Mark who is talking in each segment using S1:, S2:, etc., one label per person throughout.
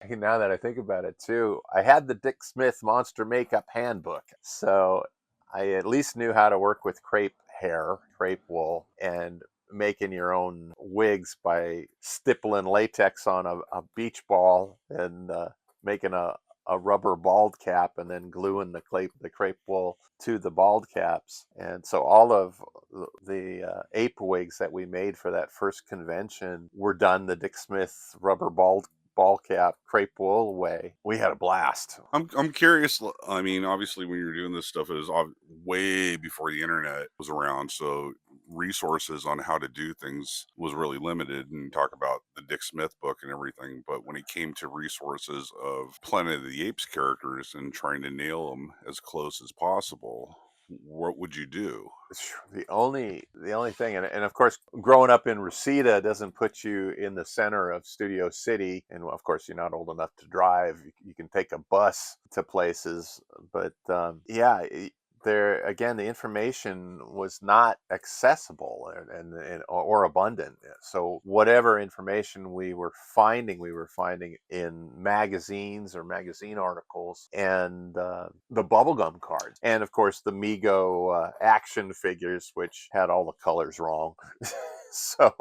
S1: Now that I think about it too, I had the Dick Smith Monster Makeup Handbook. So I at least knew how to work with crepe hair, crepe wool, and making your own wigs by stippling latex on a beach ball and making a rubber bald cap and then gluing the crepe wool to the bald caps. And so all of the ape wigs that we made for that first convention were done the Dick Smith rubber ball cap crepe wool way. We had a blast.
S2: I'm curious. I mean, obviously, when you're doing this stuff, it was way before the internet was around, so resources on how to do things was really limited. And talk about the Dick Smith book and everything, but when it came to resources of Planet of the Apes characters and trying to nail them as close as possible, what would you do?
S1: The only thing, and of course, growing up in Reseda doesn't put you in the center of Studio City, and of course, you're not old enough to drive. You can take a bus to places, but yeah. There again, the information was not accessible or abundant. So whatever information we were finding in magazines or magazine articles, and the bubblegum cards, and of course the Mego action figures, which had all the colors wrong. So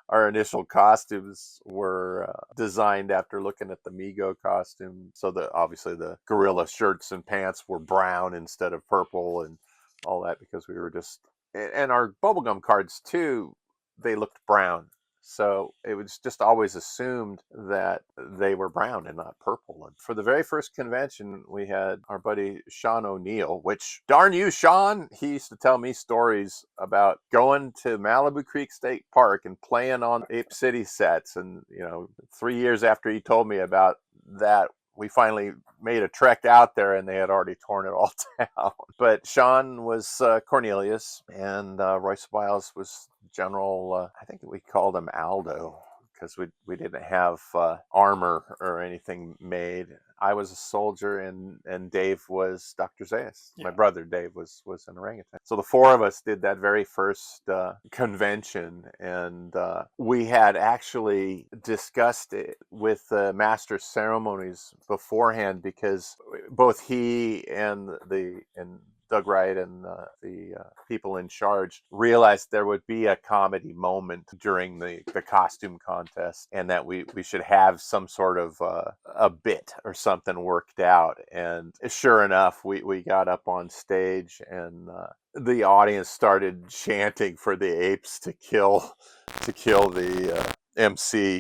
S1: our initial costumes were designed after looking at the Mego costume. So obviously the gorilla shirts and pants were brown instead of purple and all that, because we were just, and our bubblegum cards too, they looked brown. So it was just always assumed that they were brown and not purple. And for the very first convention, we had our buddy Sean O'Neill, which, darn you, Sean, he used to tell me stories about going to Malibu Creek State Park and playing on Ape City sets. And, 3 years after he told me about that, we finally made a trek out there and they had already torn it all down. But Sean was Cornelius, and Royce Biles was General, I think we called him Aldo, because we didn't have armor or anything made. I was a soldier, and Dave was Dr. Zayas. My brother Dave was an orangutan. So the four of us did that very first convention, and we had actually discussed it with the master ceremonies beforehand, because both he and Doug Wright and the people in charge realized there would be a comedy moment during the costume contest, and that we should have some sort of a bit or something worked out. And sure enough, we got up on stage, and the audience started chanting for the apes to kill the MC.